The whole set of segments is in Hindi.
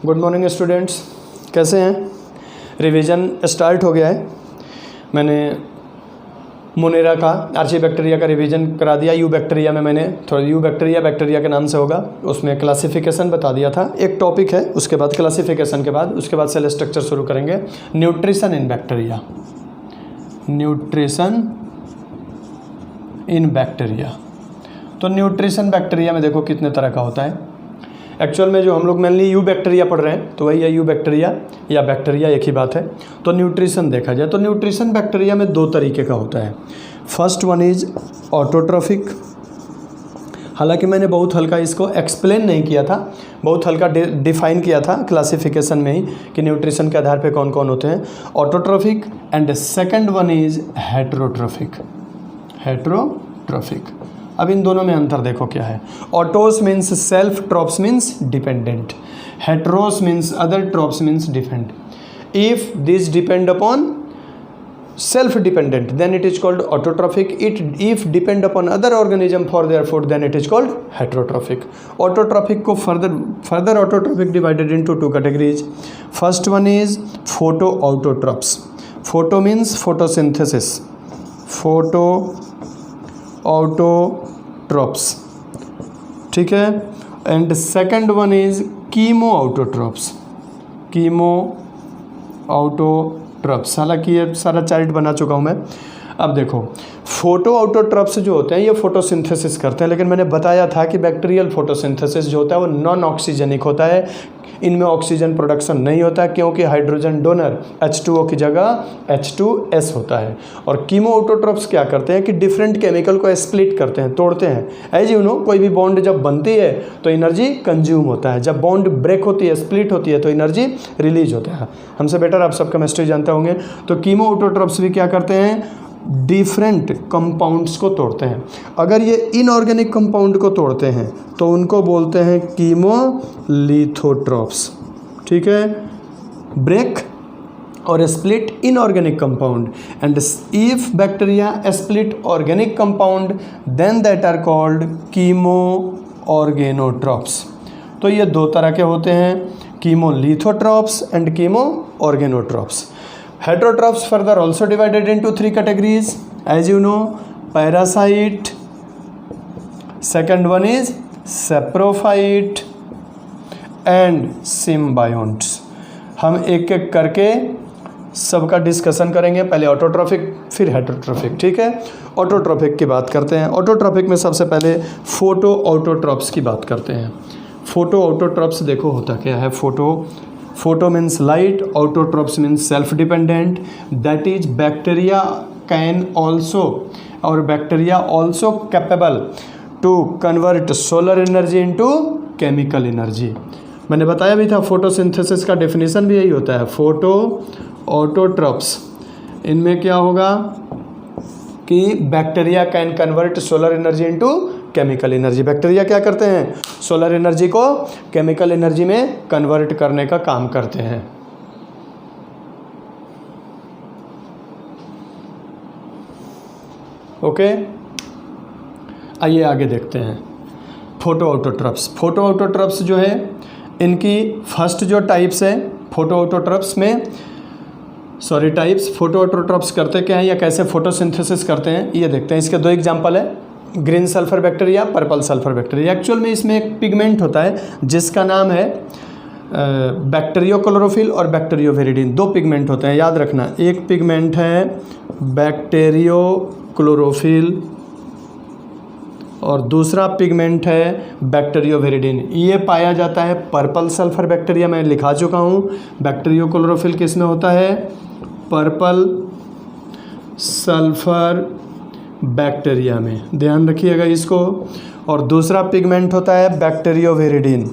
गुड मॉर्निंग स्टूडेंट्स, कैसे हैं। रिवीजन स्टार्ट हो गया है। मैंने मोनेरा का आर्चीबैक्टीरिया का रिवीजन करा दिया। यू बैक्टीरिया में मैंने थोड़ा यू बैक्टीरिया के नाम से होगा, उसमें क्लासिफिकेशन बता दिया था। एक टॉपिक है, उसके बाद क्लासिफिकेशन के बाद उसके बाद सेल स्ट्रक्चर शुरू करेंगे। Nutrition in bacteria, nutrition in bacteria. तो न्यूट्रिशन बैक्टीरिया में देखो कितने तरह का होता है। एक्चुअल में जो हम लोग मेनली यू बैक्टीरिया पढ़ रहे हैं तो वही है यू बैक्टीरिया या बैक्टीरिया, एक ही बात है। तो न्यूट्रिशन देखा जाए तो न्यूट्रिशन बैक्टीरिया में दो तरीके का होता है। First one is autotrophic. हालांकि मैंने बहुत हल्का इसको एक्सप्लेन नहीं किया था, बहुत हल्का डिफाइन किया था क्लासिफिकेशन में ही कि न्यूट्रिशन के आधार पे कौन कौन होते हैं। Autotrophic and second one is heterotrophic. Heterotrophic, अब इन दोनों में अंतर देखो क्या है। Autos means self, trophs means dependent, heteros means other, trophs means dependent. If this depend upon self dependent then it is called autotrophic. If depend upon other organism for their food then it is called heterotrophic. Autotrophic को further autotrophic divided into two categories. First one is photoautotrophs. Photo means photosynthesis, photoautotrophs, ठीक है। and second one is chemoautotrophs. chemoautotrophs, हालांकि ये सारा चार्ट बना चुका हूँ मैं। अब देखो फोटो ऑटोट्रॉप्स जो होते हैं ये फोटोसिंथेसिस करते हैं, लेकिन मैंने बताया था कि बैक्टीरियल फोटोसिंथेसिस जो होता है वो नॉन ऑक्सीजनिक होता है। इनमें ऑक्सीजन प्रोडक्शन नहीं होता क्योंकि हाइड्रोजन डोनर H2O की जगह H2S होता है। और कीमो ऑटोट्रॉप्स क्या करते हैं कि डिफरेंट केमिकल को स्प्लिट करते हैं, तोड़ते हैं। एज यू नो, कोई भी बॉन्ड जब बनती है तो एनर्जी कंज्यूम होता है, जब बॉन्ड ब्रेक होती है, स्प्लिट होती है तो एनर्जी रिलीज होता है। हमसे बेटर आप सब केमिस्ट्री जानते होंगे। तो कीमो ऑटोट्रॉप्स भी क्या करते हैं, डिफरेंट कंपाउंड्स को तोड़ते हैं। अगर ये इनऑर्गेनिक कंपाउंड को तोड़ते हैं तो उनको बोलते हैं कीमोलिथोट्रॉप्स, ठीक है। ब्रेक और split inorganic compound and if bacteria split organic compound then that are called chemo organotrophs. तो ये दो तरह के होते हैं, chemolithotrophs and chemo organotrophs. Heterotrophs further also divided into three categories, as you know, parasite, second one is saprophyte and symbionts। हम एक एक करके सबका डिस्कशन करेंगे, पहले ऑटोट्रॉफिक फिर हेटेरोट्रॉफिक, ठीक है। ऑटोट्रॉफिक की बात करते हैं। ऑटोट्रॉफिक में सबसे पहले फोटो ऑटोट्रॉप्स की बात करते हैं। फोटो ऑटोट्रॉप्स देखो होता क्या है। Photo means light, autotrophs means self-dependent. That is, bacteria can also, or bacteria also capable to convert solar energy into chemical energy. मैंने बताया भी था फोटोसिंथेसिस का डेफिनेशन भी यही होता है, फोटो ऑटोट्रॉप्स। इनमें क्या होगा कि bacteria can convert solar energy into chemical energy. Bacteria क्या करते हैं, सोलर एनर्जी को केमिकल एनर्जी में कन्वर्ट करने का काम करते हैं। ओके, आइए आगे देखते हैं। Photo autotrophs. फोटो ऑटोट्रॉप्स जो है इनकी फर्स्ट जो टाइप्स है फोटो ऑटोट्रॉप्स में, फोटो ऑटोट्रॉप्स करते क्या हैं या कैसे फोटोसिंथेसिस करते हैं ये देखते हैं। इसके दो एग्जांपल है, green sulphur bacteria, purple sulphur bacteria. Actual में इसमें एक पिगमेंट होता है जिसका नाम है बैक्टीरियोक्लोरोफिल और बैक्टीरियोविरिडिन। दो पिगमेंट होते हैं, याद रखना। एक पिगमेंट है बैक्टीरियोक्लोरोफिल और दूसरा पिगमेंट है बैक्टीरियोविरिडिन। ये पाया जाता है पर्पल सल्फर बैक्टीरिया में, लिखा चुका हूँ। बैक्टीरियोक्लोरोफिल किस में होता है, पर्पल सल्फर बैक्टीरिया में, ध्यान रखिएगा इसको। और दूसरा पिगमेंट होता है बैक्टीरियोविरिडिन।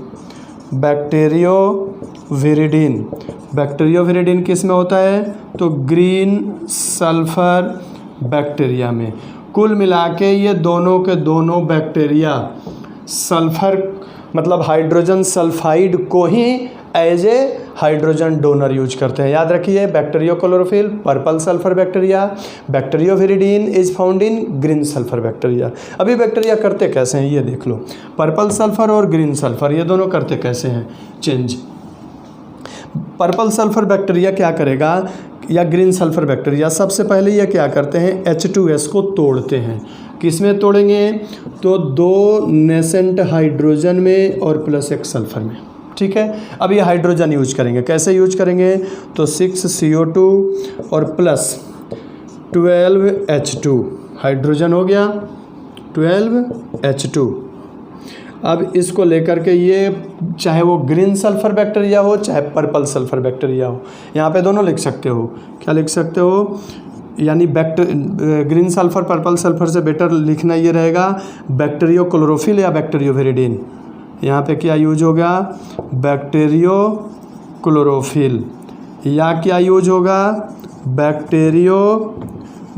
बैक्टीरियोविरिडिन किस में होता है, तो ग्रीन सल्फर बैक्टीरिया में। कुल मिला के ये दोनों के दोनों बैक्टीरिया सल्फर मतलब हाइड्रोजन सल्फाइड को ही as a hydrogen donor use करते हैं। याद रखिए, bacteriochlorophyll purple sulphur bacteria, bacterioviridin is found in green sulphur bacteria. अभी बैक्टीरिया करते कैसे हैं ये देख लो। पर्पल सल्फर और ग्रीन सल्फर ये दोनों करते कैसे हैं, चेंज। पर्पल सल्फर बैक्टीरिया क्या करेगा, या ग्रीन सल्फर बैक्टीरिया, सबसे पहले ये क्या करते हैं, H2S को तोड़ते हैं। किस में तोड़ेंगे, तो 2 नेसेंट हाइड्रोजन में और प्लस 1 सल्फर में। ठीक है, अब ये हाइड्रोजन यूज करेंगे, कैसे यूज करेंगे, तो 6 CO2 और प्लस 12 H2, हाइड्रोजन हो गया 12 H2। अब इसको लेकर के ये, चाहे वो ग्रीन सल्फर बैक्टीरिया हो चाहे पर्पल सल्फर बैक्टीरिया हो, यहाँ पे दोनों लिख सकते हो। क्या लिख सकते हो, यानी ग्रीन सल्फर पर्पल सल्फर से बेटर लिखना ये रहेगा बैक्टीरियो क्लोरोफिल या बैक्टीरियो विरिडीन। यहाँ पे क्या यूज होगा, बैक्टीरियो क्लोरोफिल, या क्या यूज होगा, बैक्टीरियो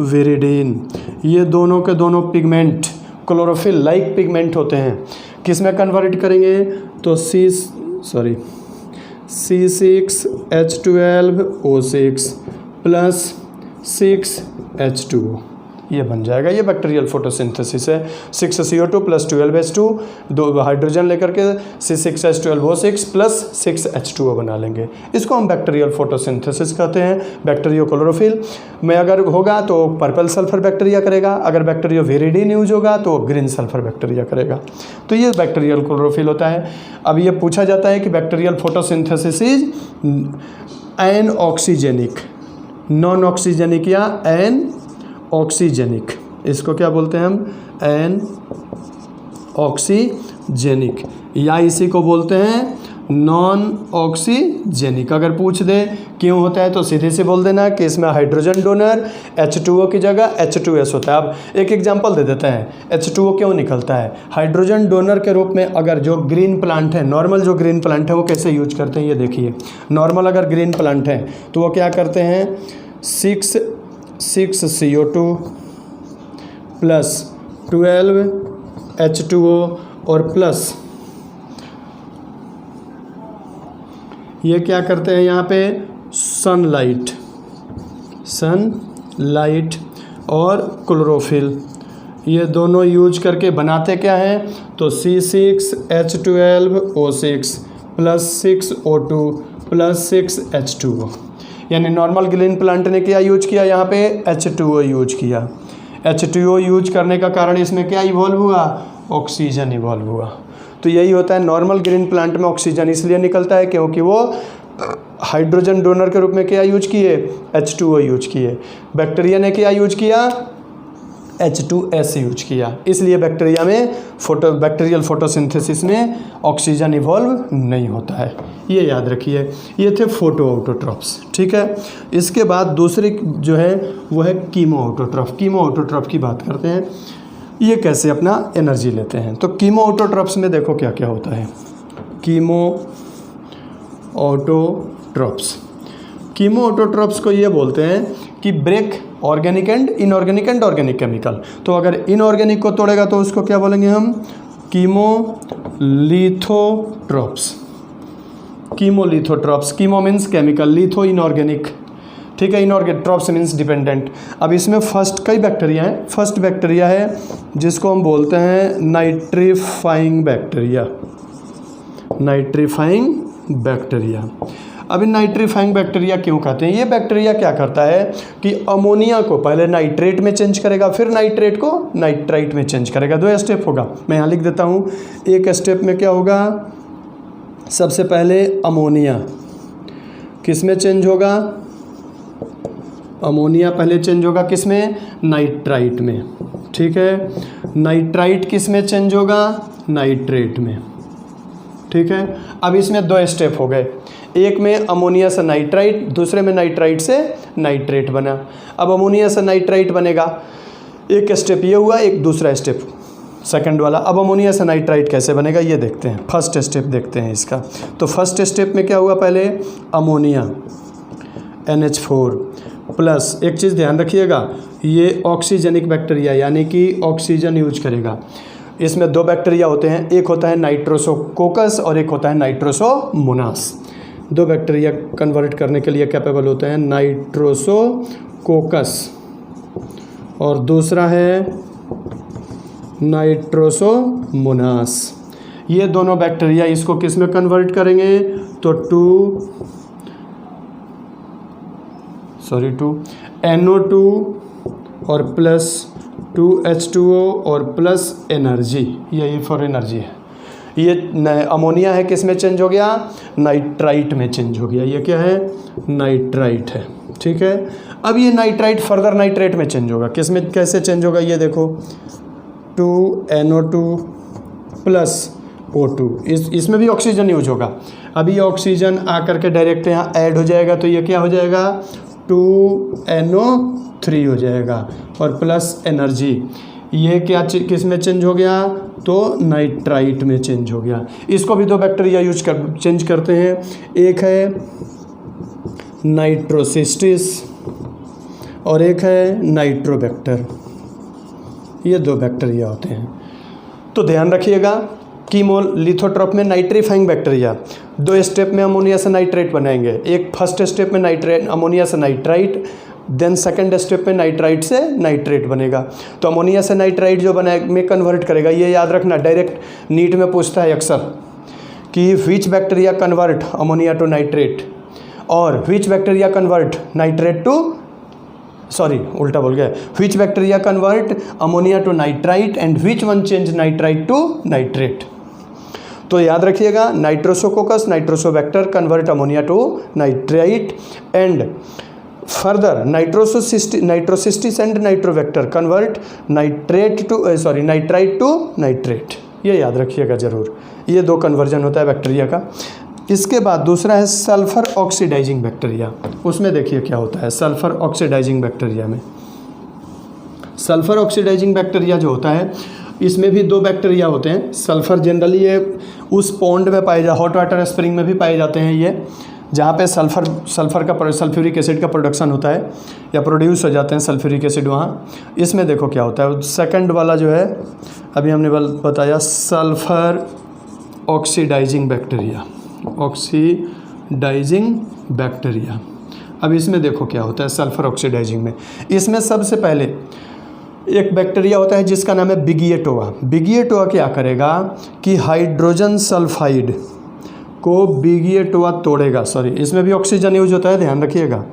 विरिडीन। ये दोनों के दोनों पिगमेंट क्लोरोफिल लाइक पिगमेंट होते हैं। किस में कन्वर्ट करेंगे, तो C6H12O6 प्लस 6H2O, ये बन जाएगा। ये बैक्टीरियल फोटोसिंथेसिस है। 6 CO2 प्लस 12 H2, 2 हाइड्रोजन लेकर के C6H12O6 प्लस 6 H2O बना लेंगे। इसको हम बैक्टीरियल फोटोसिंथेसिस कहते हैं। बैक्टीरियो क्लोरोफिल में अगर होगा तो पर्पल सल्फर बैक्टीरिया करेगा, अगर बैक्टीरियो विरिडीन यूज होगा तो ग्रीन सल्फर बैक्टीरिया करेगा। तो ये बैक्टीरियल क्लोरोफिल होता है। अब ये पूछा जाता है कि bacterial photosynthesis is an oxygenic, non oxygenic या एन ऑक्सीजेनिक, इसको क्या बोलते हैं हम, एन ऑक्सीजेनिक, या इसी को बोलते हैं नॉन ऑक्सीजेनिक। अगर पूछ दे क्यों होता है तो सीधे से बोल देना कि इसमें हाइड्रोजन डोनर H2O की जगह H2S होता है। अब एक एग्जांपल दे देते हैं, H2O क्यों निकलता है। हाइड्रोजन डोनर के रूप में अगर जो ग्रीन प्लांट है, नॉर्मल जो ग्रीन प्लांट है वो कैसे यूज करते हैं, ये देखिए। नॉर्मल अगर ग्रीन प्लांट है तो वो क्या करते हैं, 6 CO2 प्लस 12 H2O और प्लस ये क्या करते हैं यहाँ पे, सनलाइट और क्लोरोफिल, ये दोनों यूज करके बनाते क्या हैं, तो C6H12O6 plus 6O2 plus 6H2O। यानी नॉर्मल ग्रीन प्लांट ने क्या यूज किया, यहाँ पे H2O यूज किया। H2O यूज करने का कारण इसमें क्या इवॉल्व हुआ, ऑक्सीजन इवॉल्व हुआ। तो यही होता है, नॉर्मल ग्रीन प्लांट में ऑक्सीजन इसलिए निकलता है क्योंकि वो हाइड्रोजन डोनर के रूप में क्या यूज किए, H2O यूज किए। बैक्टीरिया ने क्या यूज किया, H2S यूज किया। इसलिए बैक्टीरिया में बैक्टीरियल फोटोसिंथेसिस में ऑक्सीजन इवॉल्व नहीं होता है, ये याद रखिए। ये थे फोटो ऑटोट्रॉफ्स। ठीक है, इसके बाद दूसरी जो है वो है कीमो ऑटोट्रॉफ। कीमो ऑटोट्रॉफ की बात करते हैं, ये कैसे अपना एनर्जी लेते हैं। तो कीमो ऑटोट्रॉफ्स में देखो क्या क्या होता है। कीमो ऑटोट्रॉफ्स को ये बोलते हैं कि break organic and inorganic and organic chemical. तो अगर इनऑर्गेनिक को तोड़ेगा तो उसको क्या बोलेंगे हम, chemolithotrophs. Chemo means chemical, litho inorganic. ठीक है, इनऑर्गेनिक, ट्रॉप्स मीन्स डिपेंडेंट। अब इसमें फर्स्ट कई बैक्टीरिया हैं। फर्स्ट बैक्टीरिया है जिसको हम बोलते हैं नाइट्रीफाइंग बैक्टीरिया। अब नाइट्रीफाइंग बैक्टीरिया क्यों कहते हैं, ये बैक्टीरिया क्या करता है कि अमोनिया को पहले नाइट्रेट में चेंज करेगा, फिर नाइट्रेट को नाइट्राइट में चेंज करेगा। 2 स्टेप होगा, मैं यहाँ लिख देता हूँ। एक स्टेप में क्या होगा, सबसे पहले अमोनिया किस में चेंज होगा, अमोनिया पहले चेंज होगा किस में, नाइट्राइट में। ठीक है, नाइट्राइट किस में चेंज होगा, नाइट्रेट में। ठीक है, अब इसमें 2 स्टेप हो गए। एक में अमोनिया से नाइट्राइट, दूसरे में नाइट्राइट से नाइट्रेट बना। अब अमोनिया से नाइट्राइट बनेगा, एक स्टेप ये हुआ, एक दूसरा स्टेप सेकंड वाला। अब अमोनिया से नाइट्राइट कैसे बनेगा ये देखते हैं। फर्स्ट स्टेप देखते हैं इसका। तो फर्स्ट स्टेप में क्या हुआ, पहले अमोनिया NH4 प्लस, एक चीज़ ध्यान रखिएगा, ये ऑक्सीजेनिक बैक्टीरिया यानी कि ऑक्सीजन यूज करेगा। इसमें 2 बैक्टीरिया होते हैं, एक होता है नाइट्रोसोकोकस और एक होता है नाइट्रोसोमोनास। 2 बैक्टीरिया कन्वर्ट करने के लिए कैपेबल होते हैं, नाइट्रोसोकोकस और दूसरा है नाइट्रोसोमोनास। ये दोनों बैक्टीरिया इसको किस में कन्वर्ट करेंगे, तो 2 सॉरी 2 NO2 और प्लस 2H2O और प्लस एनर्जी, ये फॉर एनर्जी है। ये अमोनिया है, किस में चेंज हो गया? नाइट्राइट में चेंज हो गया। ये क्या है? नाइट्राइट है, ठीक है। अब ये नाइट्राइट फर्दर नाइट्रेट में चेंज होगा। किस में, कैसे चेंज होगा? ये देखो 2NO2 प्लस O2, इसमें भी ऑक्सीजन यूज होगा। अभी ये ऑक्सीजन आकर के डायरेक्ट यहाँ ऐड हो जाएगा, तो ये क्या हो जाएगा? 2NO3 हो जाएगा और प्लस एनर्जी। ये क्या किस में चेंज हो गया? तो नाइट्राइट में चेंज हो गया। इसको भी दो बैक्टीरिया चेंज करते हैं। एक है नाइट्रोसिस्टिस और एक है नाइट्रोबैक्टर। ये दो बैक्टीरिया होते हैं। तो ध्यान रखिएगा, कीमोल लिथोट्रोप में नाइट्रीफाइंग बैक्टीरिया, 2 स्टेप में अमोनिया से नाइट्रेट बनाएंगे। एक फर्स्ट स्टेप में नाइट्रेट, अमोनिया से नाइट्राइट, देन सेकंड स्टेप में नाइट्राइट से नाइट्रेट बनेगा। तो अमोनिया से नाइट्राइट जो बना में कन्वर्ट करेगा, ये याद रखना, डायरेक्ट नीट में पूछता है अक्सर कि which bacteria convert ammonia to nitrate और which bacteria convert nitrate to, sorry उल्टा बोल गया, which bacteria convert ammonia to nitrite and which one change nitrite to nitrate. तो याद रखिएगा, nitrosococcus nitrosobacter convert ammonia to nitrite and further nitrocystis and nitrobacter convert nitrite to nitrate. ये याद रखिएगा जरूर, ये दो कन्वर्जन होता है बैक्टीरिया का। इसके बाद दूसरा है सल्फर ऑक्सीडाइजिंग बैक्टीरिया। उसमें देखिए क्या होता है सल्फर ऑक्सीडाइजिंग बैक्टीरिया में। सल्फर ऑक्सीडाइजिंग बैक्टीरिया जो होता है, इसमें भी दो बैक्टीरिया होते हैं। सल्फर जनरली ये उस पॉन्ड में पाए हॉट वाटर स्प्रिंग में भी पाए जाते हैं, ये जहाँ पे सल्फ्यूरिक एसिड का प्रोडक्शन होता है या प्रोड्यूस हो जाते हैं सल्फ्यूरिक एसिड, वहाँ। इसमें देखो क्या होता है, सेकंड वाला जो है अभी हमने बताया sulphur oxidising bacteria, oxidising bacteria. अब इसमें देखो क्या होता है सल्फर ऑक्सीडाइजिंग में। इसमें सबसे पहले एक बैक्टीरिया होता है जिसका नाम है बिगिएटोआ। बिगिएटोआ क्या करेगा कि हाइड्रोजन सल्फाइड को बिगिएटोआ तोड़ेगा, सॉरी इसमें भी ऑक्सीजन यूज होता है, ध्यान रखिएगा।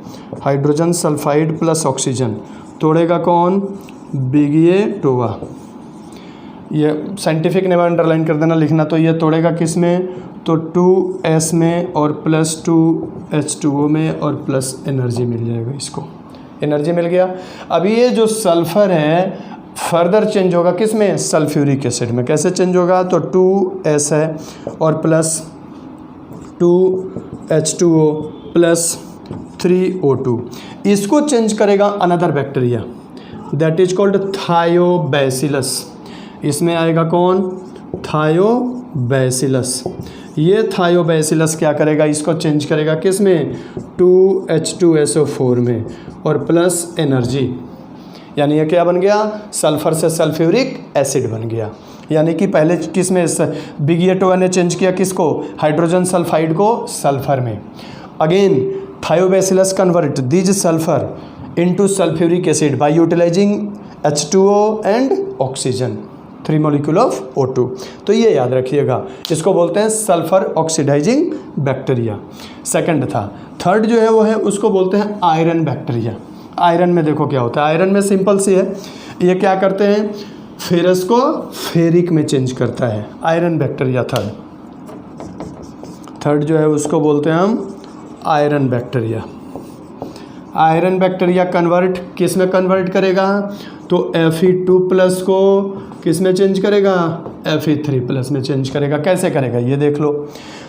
हाइड्रोजन सल्फाइड प्लस ऑक्सीजन तोड़ेगा कौन? बिगिएटोआ। ये साइंटिफिक नेम अंडरलाइन कर देना, लिखना। तो ये तोड़ेगा किस में? तो 2S में और प्लस 2H2O में और प्लस एनर्जी मिल जाएगा, इसको एनर्जी मिल गया। अभी ये जो सल्फर है फर्दर चेंज होगा किस में? सल्फ्यूरिक एसिड में। कैसे चेंज होगा? तो 2S है और प्लस 2H2O प्लस 3O2, इसको चेंज करेगा another bacteria that is called Thiobacillus. इसमें आएगा कौन? थायोबैसिलस। ये थायोबैसिलस क्या करेगा? इसको चेंज करेगा किस में? 2H2SO4 में और प्लस एनर्जी। यानी ये क्या बन गया? सल्फर से सल्फ्यूरिक एसिड बन गया। यानी कि पहले किस में? बिगिएटोआ ने चेंज किया किसको? हाइड्रोजन सल्फाइड को सल्फर में। Again thiobacillus convert this sulphur into sulphuric acid by utilising H2O and oxygen, 3 molecule of O2। तो ये याद रखिएगा, इसको बोलते हैं सल्फर ऑक्सीडाइजिंग बैक्टीरिया। सेकंड था। थर्ड जो है वो है, उसको बोलते हैं आयरन बैक्टीरिया। आयरन में देखो क्या होता है, आयरन में सिंपल सी है, ये क्या करते हैं? फेरस को फेरिक में चेंज करता है, आयरन बैक्टीरिया। थर्ड जो है उसको बोलते हैं हम iron bacteria. Iron bacteria convert किस में कन्वर्ट करेगा? तो Fe2 प्लस को किस में चेंज करेगा? Fe3 प्लस में चेंज करेगा। कैसे करेगा ये देख लो।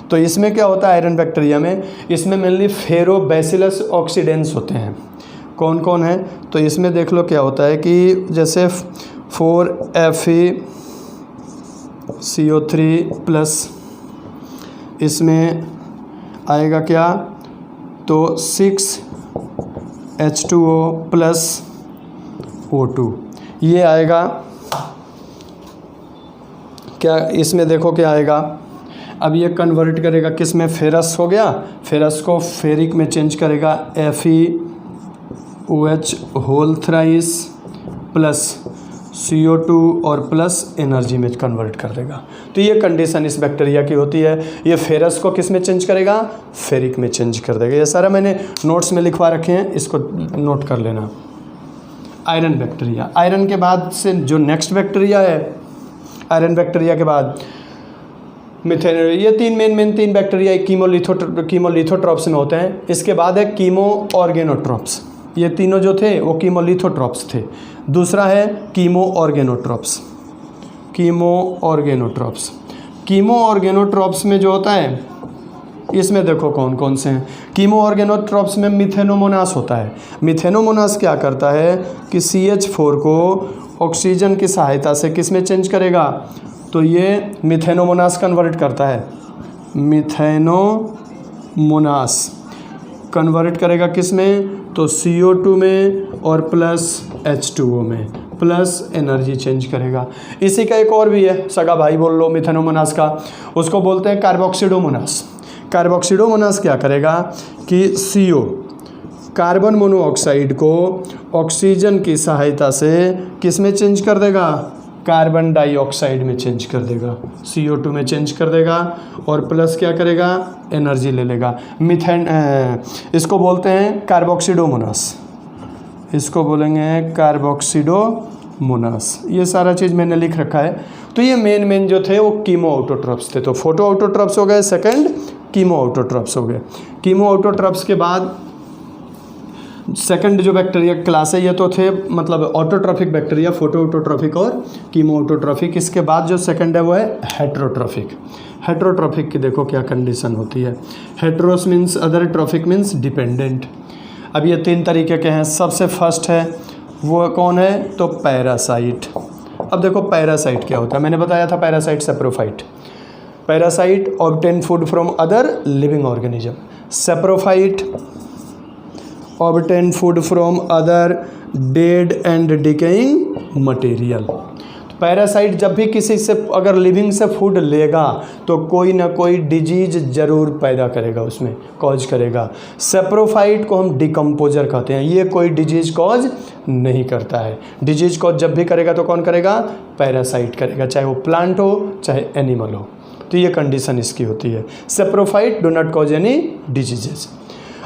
तो इसमें क्या होता है आयरन बैक्टीरिया में? इसमें मेनली फेरोबैसिलस ऑक्सीडेंस होते हैं। कौन कौन है? तो इसमें देख लो क्या होता है कि जैसे 4FeCO3 प्लस, इसमें आएगा क्या? तो 6H2O प्लस O2, ये आएगा क्या? इसमें देखो क्या आएगा। अब ये कन्वर्ट करेगा किस में? फेरस हो गया, फेरस को फेरिक में चेंज करेगा, FeOH whole thrice plus CO2 और प्लस एनर्जी में कन्वर्ट कर देगा। तो ये कंडीशन इस बैक्टीरिया की होती है। ये फेरस को किस में चेंज करेगा, फेरिक में चेंज कर देगा। ये सारा मैंने नोट्स में लिखवा रखे हैं, इसको नोट कर लेना। आयरन बैक्टीरिया, आयरन के बाद से जो नेक्स्ट बैक्टीरिया है, आयरन बैक्टीरिया के बाद मिथेन, ये तीन बैक्टीरिया कीमोलिथोट्रॉप्स में होते हैं। इसके बाद है कीमो ऑर्गेनोट्रॉप्स, ये तीनों जो थे वो कीमोलिथोट्रॉप्स थे। दूसरा है कीमो ऑर्गेनोट्रॉप्स। कीमो ऑर्गेनोट्रॉप्स में जो होता है, इसमें देखो कौन कौन से हैं। कीमो ऑर्गेनोट्रॉप्स में मिथेनोमोनास होता है। मिथेनोमोनास क्या करता है कि CH4 को ऑक्सीजन की सहायता से किस में चेंज करेगा, तो ये मिथेनोमोनास कन्वर्ट करता है। मिथेनोमोनास कन्वर्ट करेगा किस में, तो CO2 में और प्लस H2O में, प्लस एनर्जी चेंज करेगा। इसी का एक और भी है, सगा भाई बोल लो मिथेनोमोनास का, उसको बोलते हैं कार्बोक्सिडोमोनास। कार्बोक्सिडोमोनास क्या करेगा कि CO कार्बन मोनोऑक्साइड को ऑक्सीजन की सहायता से किस में चेंज कर देगा, कार्बन डाइऑक्साइड में चेंज कर देगा, CO2 में चेंज कर देगा और प्लस क्या करेगा, एनर्जी ले लेगा। इसको बोलते हैं कार्बोक्सिडोमोनास, इसको बोलेंगे कार्बोक्सिडोमोनास। ये सारा चीज़ मैंने लिख रखा है। तो ये मेन जो थे वो कीमो ऑटोट्रॉप्स थे। तो फोटो ऑटोट्रॉप्स हो गए, सेकंड कीमो ऑटोट्रॉप्स हो गए। कीमो ऑटोट्रॉप्स के बाद सेकंड जो बैक्टीरिया क्लास है, ये तो थे मतलब ऑटोट्रॉफिक बैक्टीरिया, फोटो ऑटोट्रॉफिक और कीमो ऑटोट्रॉफिक। इसके बाद जो सेकंड है वो है हेट्रोट्रॉफिक। हेट्रोट्रॉफिक की देखो क्या कंडीशन होती है। Heteros means other, trophic means dependent. अब ये तीन तरीके के हैं। सबसे फर्स्ट है वो कौन है, तो पैरासाइट। अब देखो पैरासाइट क्या होता है, मैंने बताया था parasite saprophyte. Parasite obtain food from other living organism. Saprophyte obtain food from other dead and decaying material. Parasite जब भी किसी से अगर लिविंग से फूड लेगा तो कोई ना कोई डिजीज जरूर पैदा करेगा, उसमें कॉज करेगा। सेप्रोफाइट को हम डिकम्पोजर कहते हैं, ये कोई डिजीज कॉज नहीं करता है। डिजीज कॉज जब भी करेगा तो कौन करेगा, पैरासाइट करेगा, चाहे वो प्लांट हो चाहे एनिमल हो। तो ये कंडीशन इसकी होती है। Saprophyte do not cause any diseases.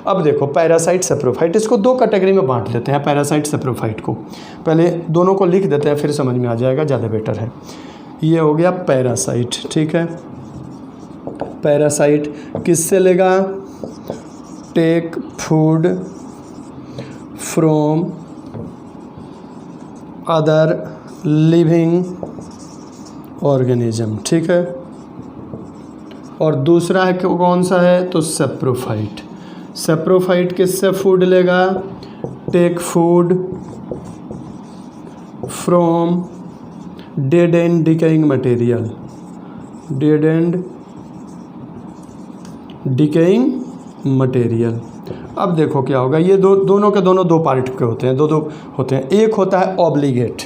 अब देखो पैरासाइट सेप्रोफाइट, इसको दो कैटेगरी में बांट देते हैं पैरासाइट सेप्रोफाइट को। पहले दोनों को लिख देते हैं, फिर समझ में आ जाएगा, ज़्यादा बेटर है। ये हो गया पैरासाइट, ठीक है। पैरासाइट किससे लेगा, take food from other living organism, ठीक है। और दूसरा है कौन सा है, तो सेप्रोफाइट। सेप्रोफाइट किससे फूड लेगा, take food from dead and decaying material, dead and decaying material. अब देखो क्या होगा, ये दोनों के दोनों दो पार्ट के होते हैं, दो होते हैं। एक होता है ऑब्लिगेट,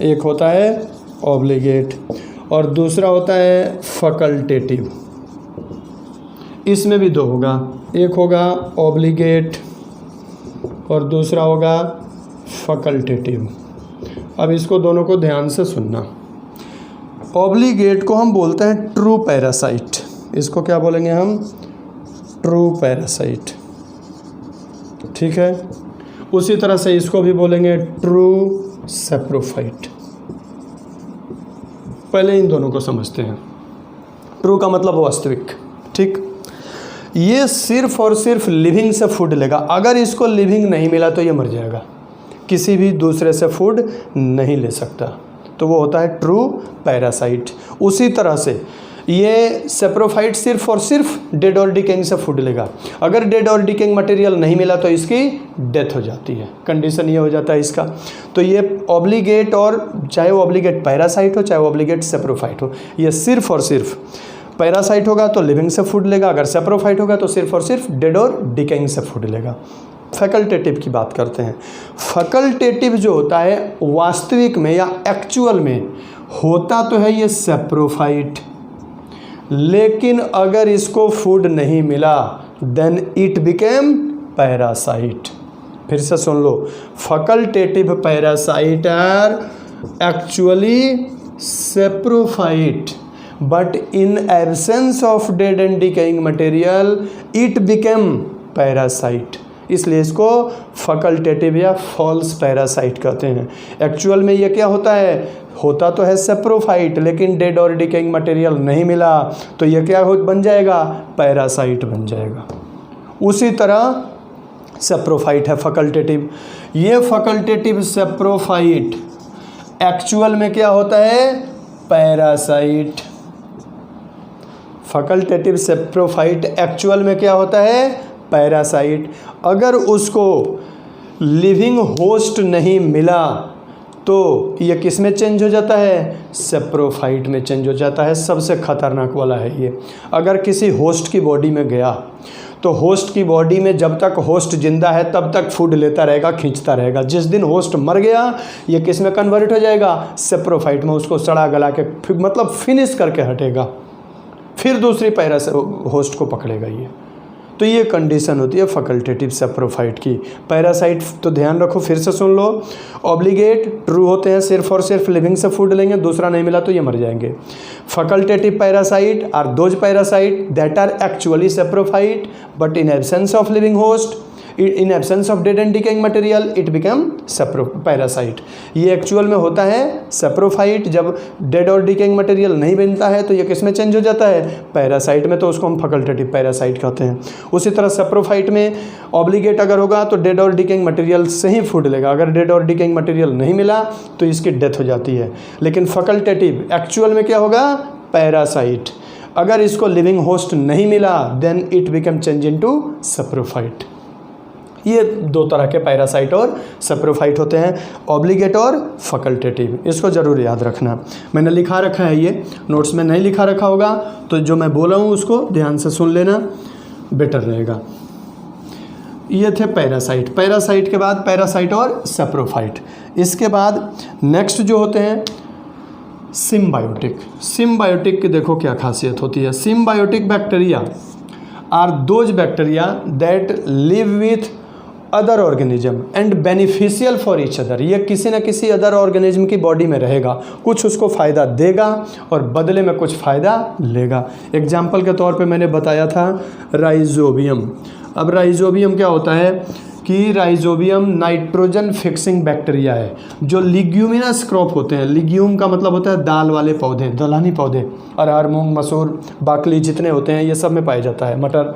एक होता है ऑब्लिगेट और दूसरा होता है फैकल्टेटिव। इसमें भी दो होगा, एक होगा ऑब्लिगेट और दूसरा होगा फैकल्टेटिव। अब इसको दोनों को ध्यान से सुनना। ऑब्लिगेट को हम बोलते हैं ट्रू पैरासाइट, इसको क्या बोलेंगे हम, ट्रू पैरासाइट, ठीक है। उसी तरह से इसको भी बोलेंगे ट्रू सेप्रोफाइट। पहले इन दोनों को समझते हैं। ट्रू का मतलब वास्तविक, ठीक। ये सिर्फ और सिर्फ लिविंग से फूड लेगा, अगर इसको लिविंग नहीं मिला तो ये मर जाएगा, किसी भी दूसरे से फूड नहीं ले सकता, तो वो होता है ट्रू पैरासाइट। उसी तरह से ये सेप्रोफाइट सिर्फ और सिर्फ डेड और डिकेइंग से फूड लेगा, अगर डेड और डिकेइंग मटेरियल नहीं मिला तो इसकी डेथ हो जाती है, कंडीशन ये हो जाता है इसका। तो ये ऑब्लिगेट, और चाहे वो ऑब्लिगेट पैरासाइट हो चाहे वो ऑब्लिगेट सेप्रोफाइट हो, ये सिर्फ और सिर्फ पैरासाइट होगा तो लिविंग से फूड लेगा, अगर सेप्रोफाइट होगा तो सिर्फ और सिर्फ डेड और डिकेइंग से फूड लेगा। फैकल्टेटिव की बात करते हैं। फैकल्टेटिव जो होता है वास्तविक में या एक्चुअल में होता तो है ये सेप्रोफाइट, लेकिन अगर इसको फूड नहीं मिला देन इट बिकेम पैरासाइट। फिर से सुन लो, facultative parasite are actually saprophyte but in absence of dead and decaying material it became parasite, इसलिए इसको फैकल्टेटिव या फॉल्स पैरासाइट कहते हैं। एक्चुअल में ये क्या होता है, होता तो है सेप्रोफाइट, लेकिन डेड और डिकेइंग मटेरियल नहीं मिला तो ये क्या बन जाएगा, पैरासाइट बन जाएगा। उसी तरह सेप्रोफाइट है फैकल्टेटिव, ये फैकल्टेटिव सेप्रोफाइट एक्चुअल में क्या होता है, पैरासाइट। फैकल्टेटिव सेप्रोफाइट एक्चुअल में क्या होता है, पैरासाइट। अगर उसको लिविंग होस्ट नहीं मिला तो ये किस में चेंज हो जाता है, सेप्रोफाइट में चेंज हो जाता है। सबसे खतरनाक वाला है ये। अगर किसी होस्ट की बॉडी में गया तो होस्ट की बॉडी में जब तक होस्ट जिंदा है तब तक फूड लेता रहेगा, खींचता रहेगा। जिस दिन होस्ट मर गया ये किस में कन्वर्ट हो जाएगा, सेप्रोफाइट में। उसको सड़ा गला के मतलब फिनिश करके हटेगा, फिर दूसरी होस्ट को पकड़ेगा ये। तो ये कंडीशन होती है फैकल्टेटिव सेप्रोफाइट की। पैरासाइट तो ध्यान रखो, फिर से सुन लो, ऑब्लिगेट ट्रू होते हैं, सिर्फ और सिर्फ लिविंग से फूड लेंगे, दूसरा नहीं मिला तो ये मर जाएंगे। Facultative parasite are those parasite that are actually saprophyte but in absence of living host, in absence of dead and decaying material it become parasite. ये एक्चुअल में होता है सेप्रोफाइट, जब डेड और डिकेइंग मटेरियल नहीं बनता है तो ये किस में चेंज हो जाता है, पैरासाइट में, तो उसको हम फैकल्टेटिव पैरासाइट कहते हैं। उसी तरह सेप्रोफाइट में ऑब्लिगेट अगर होगा तो डेड और डिकेइंग मटेरियल से ही फूड लेगा, अगर डेड और डिकेइंग मटेरियल नहीं मिला तो इसकी डेथ हो जाती है। लेकिन फैकल्टेटिव एक्चुअल में क्या होगा, पैरासाइट। अगर इसको लिविंग होस्ट नहीं मिला then it become change into saprophyte. ये दो तरह के पैरासाइट और सेप्रोफाइट होते हैं, ऑब्लिगेट और फैकल्टेटिव। इसको ज़रूर याद रखना। मैंने लिखा रखा है, ये नोट्स में नहीं लिखा रखा होगा तो जो मैं बोला हूँ उसको ध्यान से सुन लेना, बेटर रहेगा। ये थे पैरासाइट। पैरासाइट के बाद पैरासाइट और सेप्रोफाइट। इसके बाद नेक्स्ट जो होते हैं सिम्बायोटिक। सिम्बायोटिक की देखो क्या खासियत होती है। Symbiotic bacteria are those bacteria that live with other organism and beneficial for each other. ये किसी न किसी अदर ऑर्गेनिज्म की बॉडी में रहेगा, कुछ उसको फ़ायदा देगा और बदले में कुछ फ़ायदा लेगा। एग्जाम्पल के तौर पे मैंने बताया था राइजोबियम। अब राइजोबियम क्या होता है कि राइजोबियम नाइट्रोजन फिक्सिंग बैक्टीरिया है जो लिग्यूमिनस क्रॉप होते हैं। लिग्यूम का मतलब होता है दाल वाले पौधे, दलहनी पौधे, अरहर, मूंग, मसूर, बाकली जितने होते हैं ये सब में पाया जाता है। मटर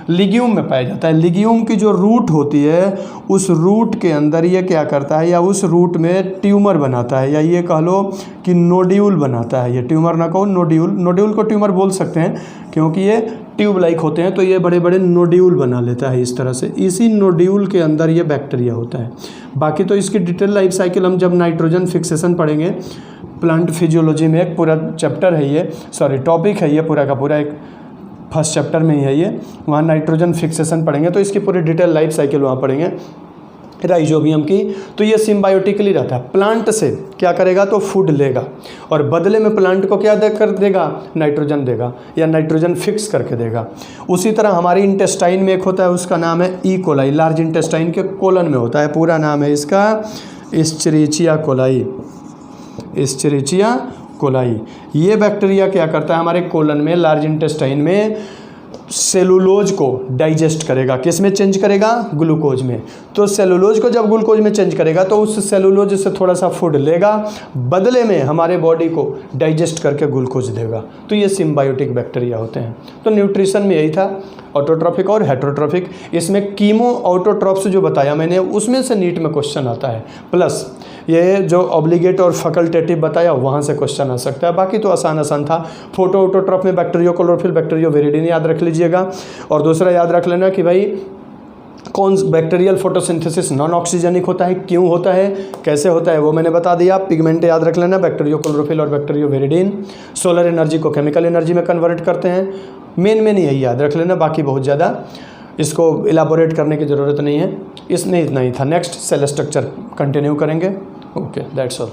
लिग्यूम में पाया जाता है। लिग्यूम की जो रूट होती है उस रूट के अंदर ये क्या करता है, या उस रूट में ट्यूमर बनाता है, या ये कह लो कि नोड्यूल बनाता है। ये ट्यूमर ना कहो, नोड्यूल। नोड्यूल को ट्यूमर बोल सकते हैं क्योंकि ये ट्यूब लाइक होते हैं, तो ये बड़े बड़े नोड्यूल बना लेता है इस तरह से। इसी नोड्यूल के अंदर ये बैक्टीरिया होता है। बाकी तो इसकी डिटेल लाइफ साइकिल हम जब नाइट्रोजन फिक्सेशन पढ़ेंगे, प्लांट फिजियोलॉजी में एक पूरा चैप्टर है ये, टॉपिक है ये पूरा का पूरा, एक फर्स्ट चैप्टर में ही है ये, वहाँ नाइट्रोजन फिक्सेशन पढ़ेंगे तो इसकी पूरी डिटेल लाइफ साइकिल वहाँ पढ़ेंगे राइजोबियम की। तो ये सिम्बायोटिकली रहता है, प्लांट से क्या करेगा तो फूड लेगा और बदले में प्लांट को क्या कर देगा, नाइट्रोजन देगा या नाइट्रोजन फिक्स करके देगा। उसी तरह हमारी इंटेस्टाइन में एक होता है, उसका नाम है ई कोलाई। लार्ज इंटेस्टाइन के कोलन में होता है, पूरा नाम है इसका एस्चेरिचिया कोलाई। Escherichia coli. ये बैक्टीरिया क्या करता है, हमारे कोलन में, लार्ज इंटेस्टाइन में सेलुलोज को डाइजेस्ट करेगा। किस में चेंज करेगा, ग्लूकोज में। तो सेलुलोज को जब ग्लूकोज में चेंज करेगा तो उस सेलुलोज से थोड़ा सा फूड लेगा, बदले में हमारे बॉडी को डाइजेस्ट करके ग्लूकोज देगा। तो ये सिम्बायोटिक बैक्टीरिया होते हैं। तो न्यूट्रिशन में यही था, ऑटोट्रॉफिक और हेटरोट्रॉफिक। इसमें कीमो ऑटोट्रॉफ्स जो बताया मैंने उसमें से नीट में क्वेश्चन आता है, प्लस ये जो ऑब्लिगेट और फैकल्टेटिव बताया वहाँ से क्वेश्चन आ सकता है। बाकी तो आसान था। फोटो ऑटोट्रॉफ में बैक्टीरियोक्लोरोफिल, बैक्टीरियोविरिडिन याद रख लीजिएगा। और दूसरा याद रख लेना कि भाई कौन बैक्टीरियल फोटोसिंथेसिस नॉन ऑक्सीजनिक होता है, क्यों होता है, कैसे होता है, वो मैंने बता दिया। पिगमेंट याद रख लेना, बैक्टीरियोक्लोरोफिल और बैक्टीरियोविरिडिन। सोलर एनर्जी को केमिकल एनर्जी में कन्वर्ट करते हैं। मेन यही याद रख लेना, बाकी बहुत ज़्यादा इसको इलाबोरेट करने की ज़रूरत नहीं है। इसमें इतना ही था। नेक्स्ट सेल स्ट्रक्चर कंटिन्यू करेंगे। Okay, that's all.